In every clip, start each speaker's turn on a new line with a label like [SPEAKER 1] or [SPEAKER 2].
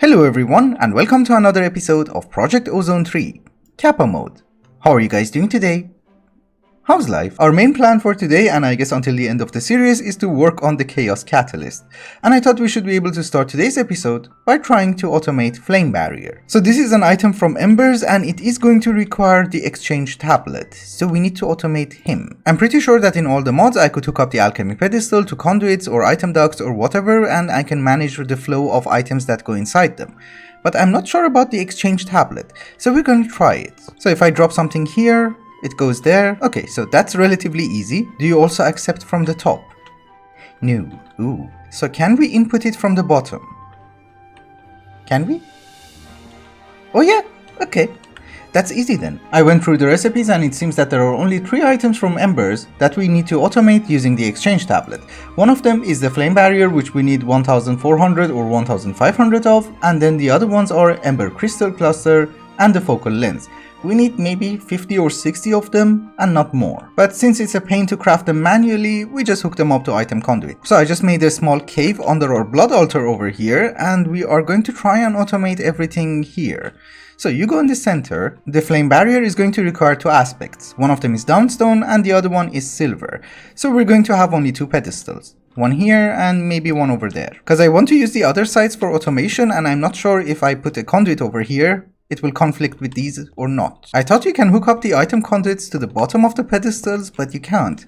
[SPEAKER 1] Hello everyone and welcome to another episode of Project Ozone 3, Kappa mode. How are you guys doing today? How's life? Our main plan for today, and I guess until the end of the series, is to work on the Chaos Catalyst. And I thought we should be able to start today's episode by trying to automate Flame Barrier. So this is an item from Embers and it is going to require the Exchange Tablet, so we need to automate him. I'm pretty sure that in all the mods I could hook up the Alchemy Pedestal to conduits or item ducts or whatever, and I can manage the flow of items that go inside them. But I'm not sure about the Exchange Tablet, so we're going to try it. So if I drop something here, it goes there. Okay, so that's relatively easy. Do you also accept from the top? No. Ooh. So can we input it from the bottom? Can we? Oh yeah, okay. That's easy then. I went through the recipes and it seems that there are only 3 items from Embers that we need to automate using the Exchange Tablet. One of them is the Flame Barrier, which we need 1400 or 1500 of, and then the other ones are Ember Crystal Cluster and the Focal Lens. We need maybe 50 or 60 of them and not more. But since it's a pain to craft them manually, we just hook them up to item conduit. So I just made a small cave under our blood altar over here and we are going to try and automate everything here. So you go in the center. The flame barrier is going to require 2 aspects. One of them is downstone and the other one is silver. So we're going to have only 2 pedestals. One here and maybe one over there. Because I want to use the other sides for automation and I'm not sure if I put a conduit over here, it will conflict with these or not. I thought you can hook up the item conduits to the bottom of the pedestals, but you can't.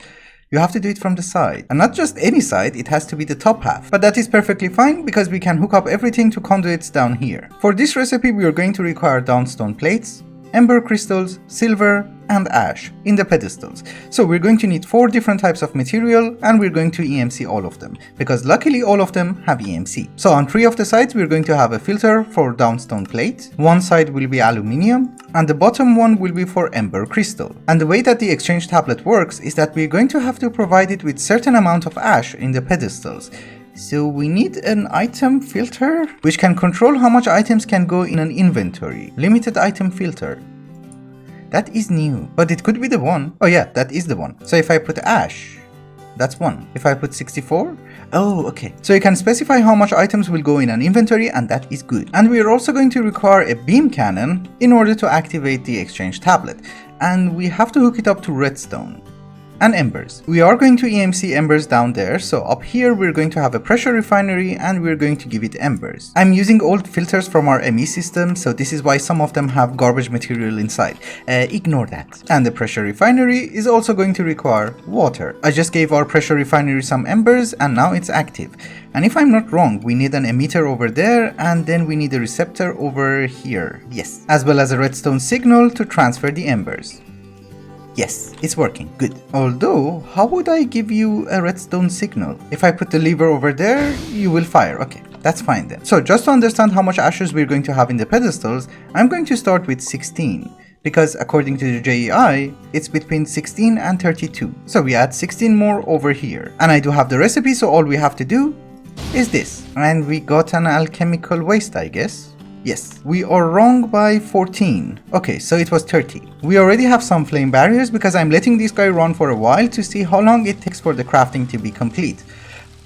[SPEAKER 1] You have to do it from the side. And not just any side, it has to be the top half. But that is perfectly fine because we can hook up everything to conduits down here. For this recipe, we are going to require downstone plates, ember crystals, silver, and ash in the pedestals. So we're going to need 4 different types of material and we're going to EMC all of them because luckily all of them have EMC. So on 3 of the sides we're going to have a filter for downstone plate, one side will be aluminium and the bottom one will be for ember crystal. And the way that the Exchange Tablet works is that we're going to have to provide it with certain amount of ash in the pedestals. So we need an item filter which can control how much items can go in an inventory. Limited item filter. That is new, but it could be the one. Oh yeah, that is the one. So if I put ash, that's 1. If I put 64, oh okay. So you can specify how much items will go in an inventory and that is good. And we are also going to require a beam cannon in order to activate the Exchange Tablet. And we have to hook it up to redstone. And embers. We are going to EMC embers down there, so up here we're going to have a pressure refinery and we're going to give it embers. I'm using old filters from our ME system, so this is why some of them have garbage material inside. Ignore that. And the pressure refinery is also going to require water. I just gave our pressure refinery some embers and now it's active. And if I'm not wrong, we need an emitter over there and then we need a receptor over here. Yes. As well as a redstone signal to transfer the embers. Yes, it's working. Good. Although, how would I give you a redstone signal? If I put the lever over there, you will fire. Okay, that's fine then. So just to understand how much ashes we're going to have in the pedestals, I'm going to start with 16. Because according to the JEI, it's between 16 and 32. So we add 16 more over here. And I do have the recipe, so all we have to do is this. And we got an alchemical waste, I guess. Yes, we are wrong by 14. Okay, so it was 30. We already have some flame barriers because I'm letting this guy run for a while to see how long it takes for the crafting to be complete.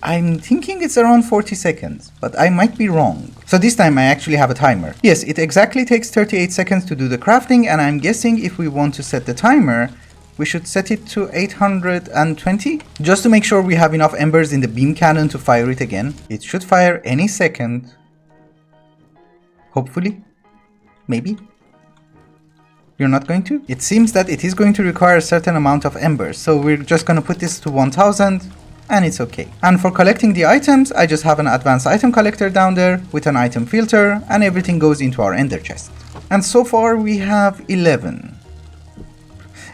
[SPEAKER 1] I'm thinking it's around 40 seconds, but I might be wrong. So this time I actually have a timer. Yes, it exactly takes 38 seconds to do the crafting, and I'm guessing if we want to set the timer, we should set it to 820 just to make sure we have enough embers in the beam cannon to fire it again. It should fire any second. Hopefully. Maybe. You're not going to? It seems that it is going to require a certain amount of embers, so we're just going to put this to 1000 and it's okay. And for collecting the items, I just have an advanced item collector down there with an item filter and everything goes into our ender chest. And so far we have 11.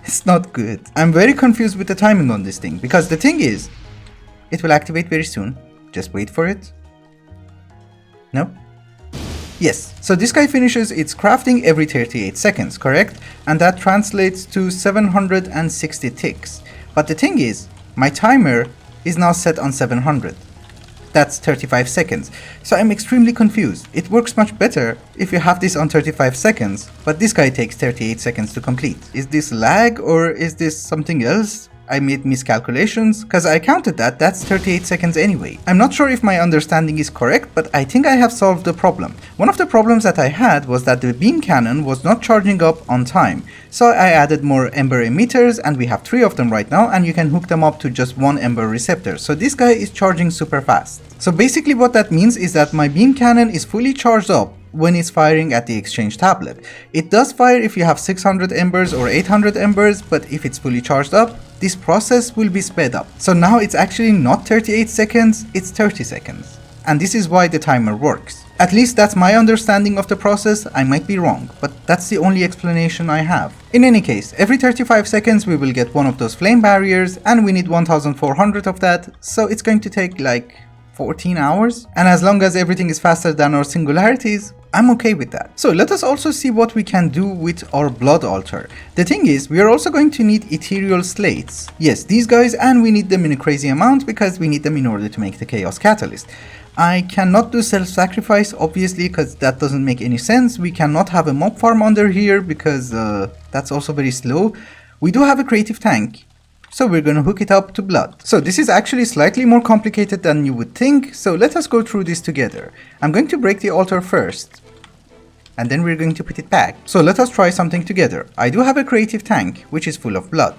[SPEAKER 1] It's not good. I'm very confused with the timing on this thing because the thing is, it will activate very soon. Just wait for it. No? Yes, so this guy finishes its crafting every 38 seconds, correct? And that translates to 760 ticks. But the thing is, my timer is now set on 700. That's 35 seconds. So I'm extremely confused. It works much better if you have this on 35 seconds, but this guy takes 38 seconds to complete. Is this lag or is this something else? I made miscalculations, cause I counted that's 38 seconds anyway. I'm not sure if my understanding is correct, but I think I have solved the problem. One of the problems that I had was that the beam cannon was not charging up on time, so I added more ember emitters, and we have 3 of them right now, and you can hook them up to just one ember receptor, so this guy is charging super fast. So basically what that means is that my beam cannon is fully charged up when it's firing at the exchange tablet. It does fire if you have 600 embers or 800 embers, but if it's fully charged up, this process will be sped up. So now it's actually not 38 seconds, it's 30 seconds. And this is why the timer works. At least that's my understanding of the process. I might be wrong, but that's the only explanation I have. In any case, every 35 seconds we will get one of those flame barriers, and we need 1400 of that, so it's going to take like 14 hours. And as long as everything is faster than our singularities, I'm okay with that. So let us also see what we can do with our blood altar. The thing is, we are also going to need ethereal slates. Yes, these guys, and we need them in a crazy amount because we need them in order to make the chaos catalyst. I cannot do self-sacrifice, obviously, because that doesn't make any sense. We cannot have a mob farm under here because that's also very slow. We do have a creative tank, so we're going to hook it up to blood. So this is actually slightly more complicated than you would think, so let us go through this together. I'm going to break the altar first, and then we're going to put it back. So let us try something together. I do have a creative tank, which is full of blood.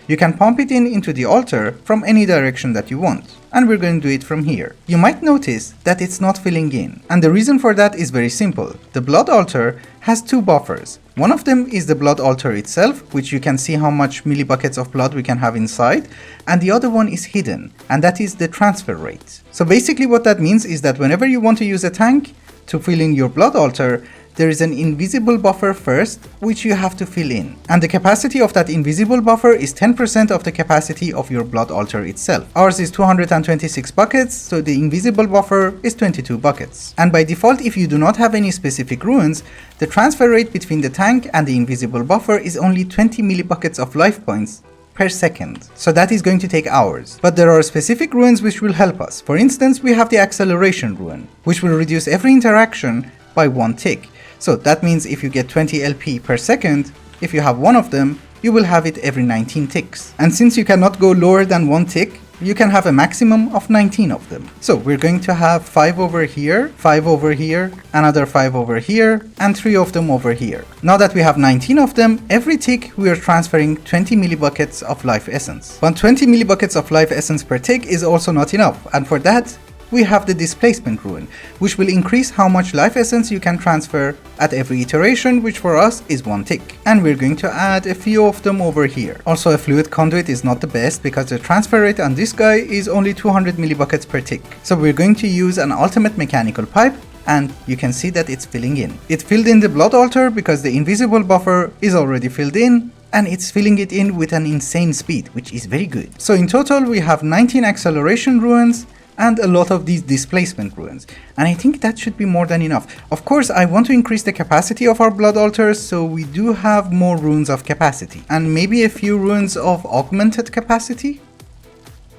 [SPEAKER 1] You can pump it into the altar from any direction that you want, and we're going to do it from here. You might notice that it's not filling in, and the reason for that is very simple. The blood altar has 2 buffers. One of them is the blood altar itself, which you can see how much millibuckets of blood we can have inside, and the other one is hidden, and that is the transfer rate. So basically what that means is that whenever you want to use a tank to fill in your blood altar, there is an invisible buffer first, which you have to fill in. And the capacity of that invisible buffer is 10% of the capacity of your blood altar itself. Ours is 226 buckets, so the invisible buffer is 22 buckets. And by default, if you do not have any specific runes, the transfer rate between the tank and the invisible buffer is only 20 millibuckets of life points per second. So that is going to take hours. But there are specific runes which will help us. For instance, we have the acceleration rune, which will reduce every interaction by 1 tick. So that means if you get 20 LP per second, if you have one of them, you will have it every 19 ticks. And since you cannot go lower than 1 tick, you can have a maximum of 19 of them. So we're going to have 5 over here, 5 over here, another 5 over here, and 3 of them over here. Now that we have 19 of them, every tick we are transferring 20 millibuckets of life essence. But 20 millibuckets of life essence per tick is also not enough, and for that, we have the displacement rune, which will increase how much life essence you can transfer at every iteration, which for us is 1 tick. And we're going to add a few of them over here. Also, a fluid conduit is not the best because the transfer rate on this guy is only 200 millibuckets per tick. So we're going to use an ultimate mechanical pipe, and you can see that it's filling in. It filled in the blood altar because the invisible buffer is already filled in, and it's filling it in with an insane speed, which is very good. So in total, we have 19 acceleration runes, and a lot of these displacement runes, and I think that should be more than enough. Of course, I want to increase the capacity of our blood altars, so we do have more runes of capacity, and maybe a few runes of augmented capacity.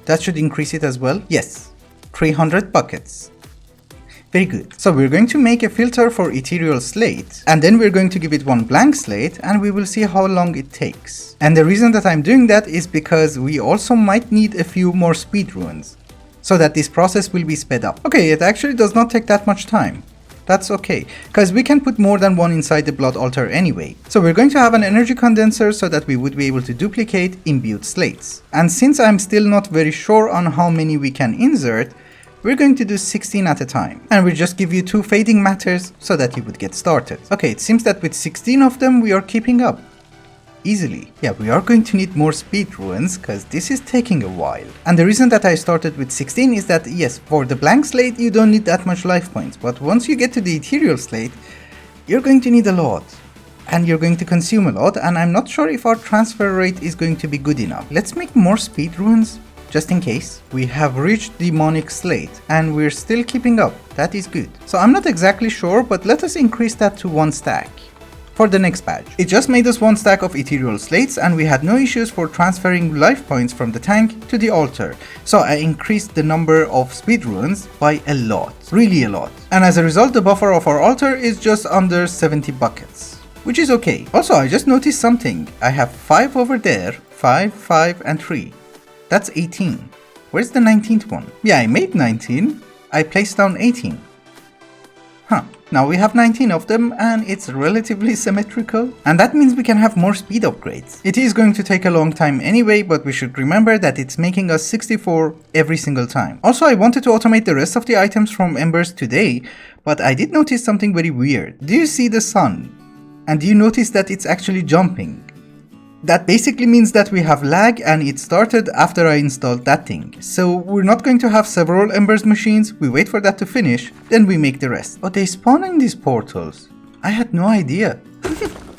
[SPEAKER 1] That should increase it as well. Yes, 300 buckets. Very good. So we're going to make a filter for ethereal slate, and then we're going to give it 1 blank slate, and we will see how long it takes. And the reason that I'm doing that is because we also might need a few more speed runes, so that this process will be sped up. Okay, it actually does not take that much time. That's okay, because we can put more than 1 inside the blood altar anyway. So we're going to have an energy condenser so that we would be able to duplicate imbued slates. And since I'm still not very sure on how many we can insert, we're going to do 16 at a time. And we'll just give you 2 fading matters so that you would get started. Okay, it seems that with 16 of them we are keeping up easily. Yeah, we are going to need more speed runes because this is taking a while. And the reason that I started with 16 is that, yes, for the blank slate you don't need that much life points, but once you get to the ethereal slate, you're going to need a lot. And you're going to consume a lot, and I'm not sure if our transfer rate is going to be good enough. Let's make more speed runes, just in case. We have reached demonic slate, and we're still keeping up. That is good. So I'm not exactly sure, but let us increase that to 1 stack. For the next badge. It just made us 1 stack of ethereal slates, and we had no issues for transferring life points from the tank to the altar. So I increased the number of speed runes by a lot, really a lot. And as a result, the buffer of our altar is just under 70 buckets, which is okay. Also, I just noticed something. I have 5 over there, 5, 5 and 3. That's 18. Where's the 19th one? Yeah, I made 19. I placed down 18. Huh. Now we have 19 of them and it's relatively symmetrical. And that means we can have more speed upgrades. It is going to take a long time anyway, but we should remember that it's making us 64 every single time. Also, I wanted to automate the rest of the items from embers today, but I did notice something very weird. Do you see the sun? And do you notice that it's actually jumping? That basically means that we have lag and it started after I installed that thing. So we're not going to have several embers machines, we wait for that to finish, then we make the rest. Oh, they spawn in these portals. I had no idea.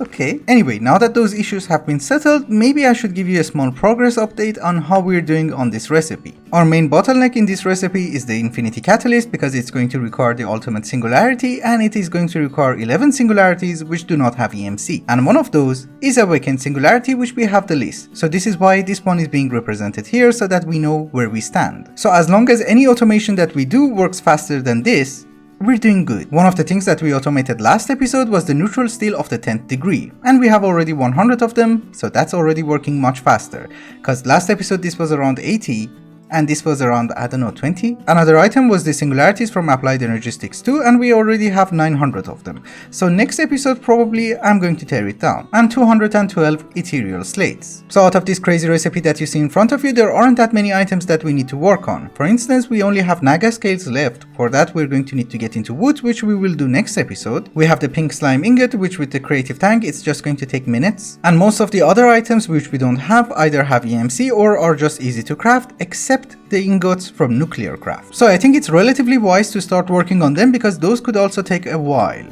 [SPEAKER 1] Okay. Anyway, now that those issues have been settled, maybe I should give you a small progress update on how we're doing on this recipe. Our main bottleneck in this recipe is the Infinity Catalyst because it's going to require the ultimate singularity and it is going to require 11 singularities which do not have EMC. And one of those is Awakened Singularity which we have the list. So this is why this one is being represented here so that we know where we stand. So as long as any automation that we do works faster than this, we're doing good. One of the things that we automated last episode was the neutral steel of the 10th degree, and we have already 100 of them, so that's already working much faster, cause last episode this was around 80, and this was around, I don't know, 20. Another item was the singularities from Applied Energistics 2, and we already have 900 of them. So next episode probably I'm going to tear it down. And 212 ethereal slates. So out of this crazy recipe that you see in front of you, there aren't that many items that we need to work on. For instance, we only have Naga scales left. For that we're going to need to get into wood, which we will do next episode. We have the pink slime ingot, which with the creative tank it's just going to take minutes. And most of the other items which we don't have either have EMC or are just easy to craft, except the ingots from nuclear craft. So I think it's relatively wise to start working on them because those could also take a while.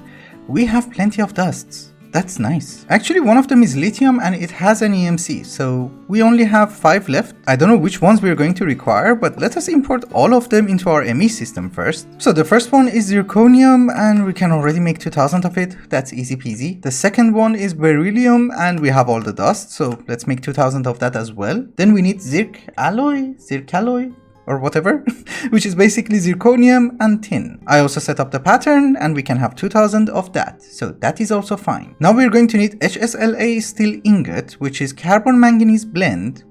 [SPEAKER 1] We have plenty of dusts. That's nice. Actually, one of them is lithium and it has an EMC, so we only have 5 left. I don't know which ones we're going to require, but let us import all of them into our ME system first. So the first one is zirconium and we can already make 2000 of it. That's easy peasy. The second one is beryllium and we have all the dust, so let's make 2000 of that as well. Then we need zircalloy, or whatever, which is basically zirconium and tin. I also set up the pattern and we can have 2000 of that, so that is also fine. Now we're going to need HSLA steel ingot, which is carbon manganese blend.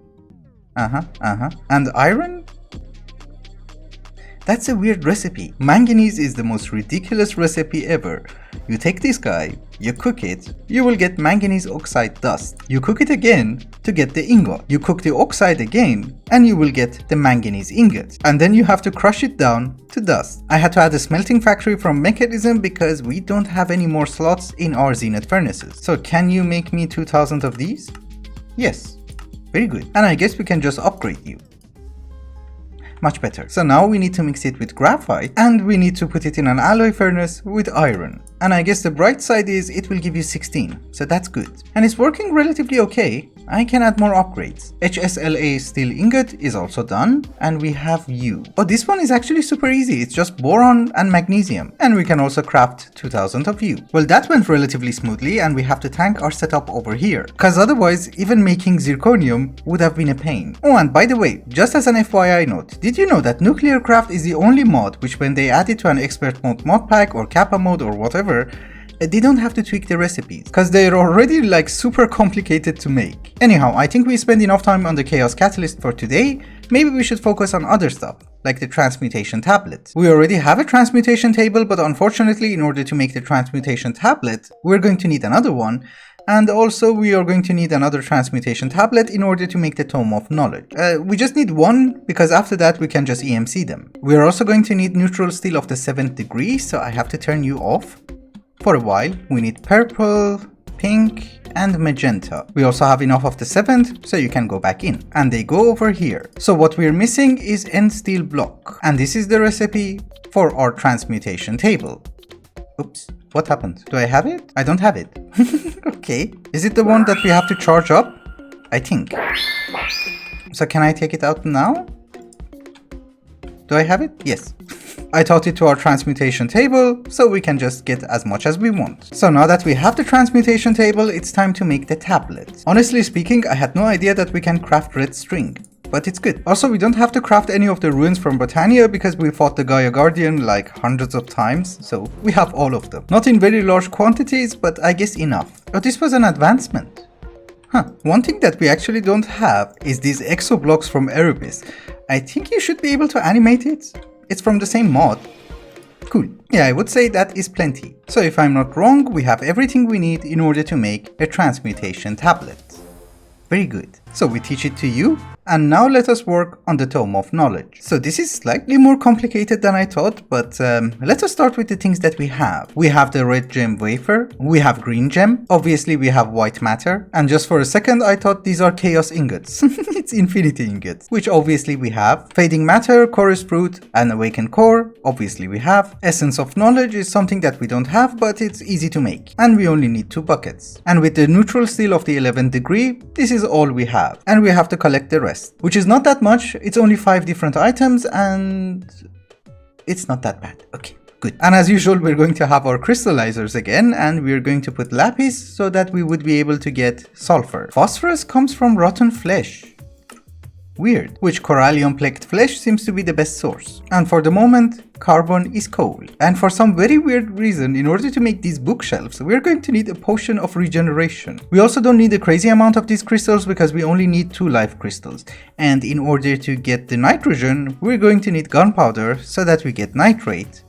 [SPEAKER 1] And iron? That's a weird recipe. Manganese is the most ridiculous recipe ever. You take this guy, you cook it, you will get manganese oxide dust. You cook it again to get the ingot. You cook the oxide again and you will get the manganese ingot. And then you have to crush it down to dust. I had to add a smelting factory from Mechanism because we don't have any more slots in our Zenith furnaces. So can you make me 2000 of these? Yes. Very good. And I guess we can just upgrade you. Much better. So now we need to mix it with graphite and we need to put it in an alloy furnace with iron. And I guess the bright side is it will give you 16, so that's good. And it's working relatively okay. I can add more upgrades. HSLA steel ingot is also done and we have U. Oh, this one is actually super easy. It's just boron and magnesium. And we can also craft 2000 of U. Well, that went relatively smoothly and we have to tank our setup over here. Cause otherwise even making zirconium would have been a pain. Oh, and by the way, just as an FYI note, did you know that Nuclear Craft is the only mod which when they add it to an expert mode mod pack or Kappa mode or whatever, they don't have to tweak the recipes, because they're already like super complicated to make. Anyhow, I think we spent enough time on the Chaos Catalyst for today. Maybe we should focus on other stuff, like the transmutation tablet. We already have a transmutation table, but unfortunately in order to make the transmutation tablet, we're going to need another one. And also we are going to need another transmutation tablet in order to make the Tome of Knowledge. We just need one because after that we can just EMC them. We are also going to need neutral steel of the 7th degree, so I have to turn you off. For a while, we need purple, pink, and magenta. We also have enough of the 7th, so you can go back in. And they go over here. So what we're missing is end steel block. And this is the recipe for our transmutation table. Oops, what happened? Do I have it? I don't have it. Okay. Is it the one that we have to charge up? I think. So can I take it out now? Do I have it? Yes. I taught it to our transmutation table, so we can just get as much as we want. So now that we have the transmutation table, it's time to make the tablet. Honestly speaking, I had no idea that we can craft red string. But it's good. Also, we don't have to craft any of the ruins from Botania because we fought the Gaia Guardian like hundreds of times, so we have all of them. Not in very large quantities, but I guess enough. Oh, this was an advancement. One thing that we actually don't have is these exo blocks from Erebus. I think you should be able to animate it. It's from the same mod. Cool. Yeah, I would say that is plenty. So if I'm not wrong, we have everything we need in order to make a transmutation tablet. Very good. So we teach it to you, and now let us work on the Tome of Knowledge. So this is slightly more complicated than I thought, but let us start with the things that we have. We have the red gem wafer, we have green gem, obviously we have white matter, and just for a second I thought these are chaos ingots. It's infinity ingots, which obviously we have. Fading matter, chorus fruit, and awakened core, obviously we have. Essence of knowledge is something that we don't have, but it's easy to make, and we only need 2 buckets. And with the neutral steel of the 11th degree, this is all we have, and we have to collect the rest, which is not that much. It's only 5 different items, and it's not that bad. Okay, good. And as usual, we're going to have our crystallizers again, and we're going to put lapis so that we would be able to get sulfur. Phosphorus comes from rotten flesh. Weird. Which corallium plagued flesh seems to be the best source. And for the moment, carbon is coal. And for some very weird reason, in order to make these bookshelves, we're going to need a potion of regeneration. We also don't need a crazy amount of these crystals because we only need 2 life crystals. And in order to get the nitrogen, we're going to need gunpowder so that we get nitrate.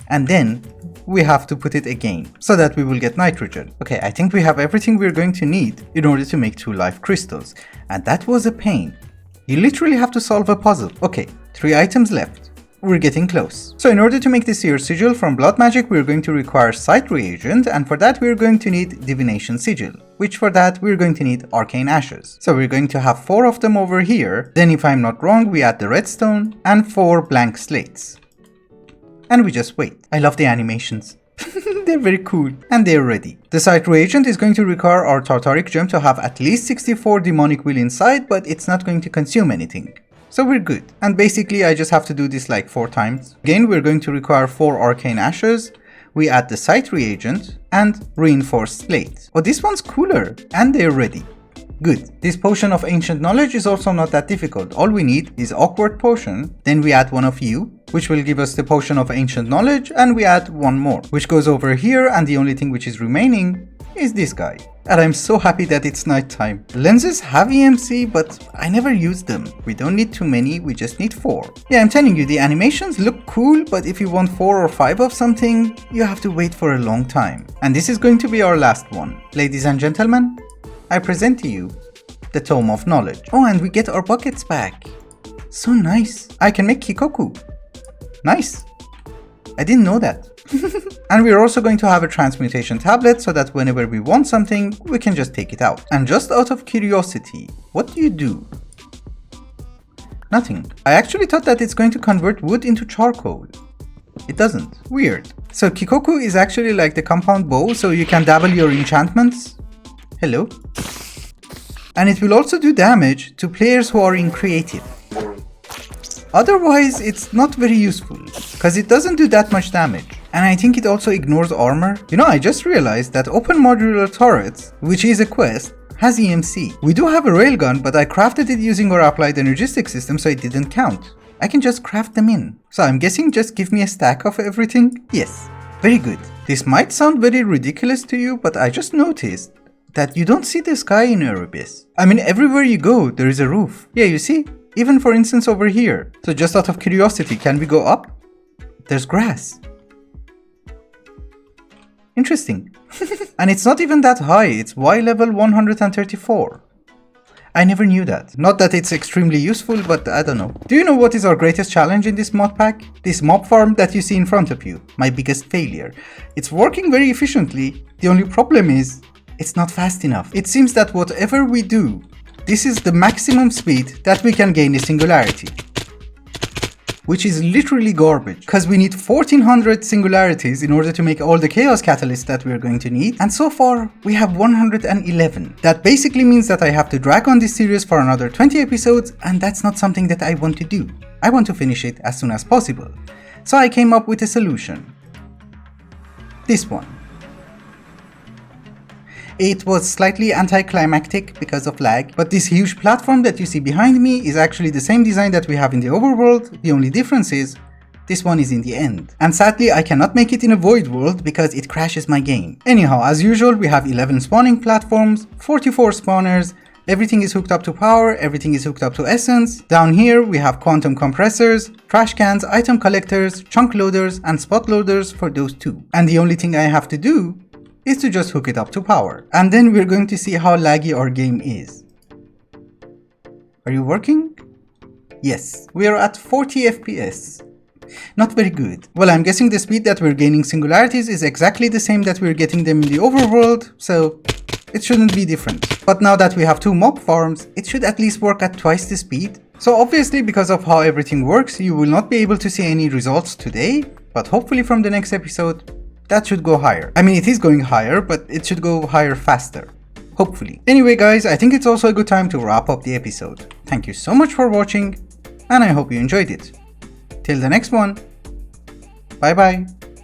[SPEAKER 1] And then we have to put it again so that we will get nitrogen. Okay, I think we have everything we're going to need in order to make 2 life crystals. And that was a pain. You literally have to solve a puzzle. Okay, 3 items left. We're getting close. So in order to make this here sigil from blood magic, we're going to require sight reagent, and for that we're going to need divination sigil, which for that we're going to need arcane ashes. So we're going to have 4 of them over here. Then if I'm not wrong, we add the redstone and 4 blank slates. And we just wait. I love the animations. They're very cool, and they're ready. The sight reagent is going to require our tartaric gem to have at least 64 demonic will inside, but it's not going to consume anything. So we're good. And basically I just have to do this like 4 times. Again, we're going to require 4 arcane ashes. We add the sight reagent and reinforced slate. Oh, this one's cooler, and they're ready. Good. This potion of ancient knowledge is also not that difficult. All we need is awkward potion, then we add one of you, which will give us the potion of ancient knowledge, and we add 1 more, which goes over here, and the only thing which is remaining is this guy. And I'm so happy that it's nighttime. Lenses have EMC, but I never use them. We don't need too many, we just need 4. Yeah, I'm telling you, the animations look cool, but if you want 4 or 5 of something, you have to wait for a long time. And this is going to be our last one. Ladies and gentlemen, I present to you the Tome of Knowledge. Oh, and we get our buckets back. So nice. I can make Kikoku. Nice. I didn't know that. And we're also going to have a transmutation tablet so that whenever we want something, we can just take it out. And just out of curiosity, what do you do? Nothing. I actually thought that it's going to convert wood into charcoal. It doesn't. Weird. So Kikoku is actually like the compound bow, so you can dabble your enchantments. Hello. And it will also do damage to players who are in creative. Otherwise, it's not very useful, because it doesn't do that much damage. And I think it also ignores armor. You know, I just realized that open modular turrets, which is a quest, has EMC. We do have a railgun, but I crafted it using our applied energistic system, so it didn't count. I can just craft them in. So I'm guessing just give me a stack of everything? Yes. Very good. This might sound very ridiculous to you, but I just noticed that you don't see the sky in Erebus. I mean, everywhere you go, there is a roof. Yeah, you see? Even for instance over here. So just out of curiosity, can we go up? There's grass. Interesting. And it's not even that high, it's Y level 134. I never knew that. Not that it's extremely useful, but I don't know. Do you know what is our greatest challenge in this mod pack? This mob farm that you see in front of you. My biggest failure. It's working very efficiently. The only problem is, it's not fast enough. It seems that whatever we do, this is the maximum speed that we can gain a singularity. Which is literally garbage, because we need 1400 singularities in order to make all the chaos catalysts that we are going to need, and so far we have 111. That basically means that I have to drag on this series for another 20 episodes, and that's not something that I want to do. I want to finish it as soon as possible. So I came up with a solution. This one. It was slightly anticlimactic because of lag, but this huge platform that you see behind me is actually the same design that we have in the overworld. The only difference is This one is in the end. And sadly, I cannot make it in a void world because it crashes my game. Anyhow, as usual, we have 11 spawning platforms, 44 spawners, everything is hooked up to power, everything is hooked up to essence. Down here, we have quantum compressors, trash cans, item collectors, chunk loaders, and spot loaders for those two. And the only thing I have to do is to just hook it up to power. And then we're going to see how laggy our game is. Are you working? Yes, we are at 40 FPS. Not very good. Well, I'm guessing the speed that we're gaining singularities is exactly the same that we're getting them in the overworld, so it shouldn't be different. But now that we have 2 mob farms, it should at least work at twice the speed. So obviously, because of how everything works, you will not be able to see any results today, but hopefully from the next episode, that should go higher. I mean, it is going higher, but it should go higher faster. Hopefully. Anyway guys, I think it's also a good time to wrap up the episode. Thank you so much for watching, and I hope you enjoyed it. Till the next one, bye bye.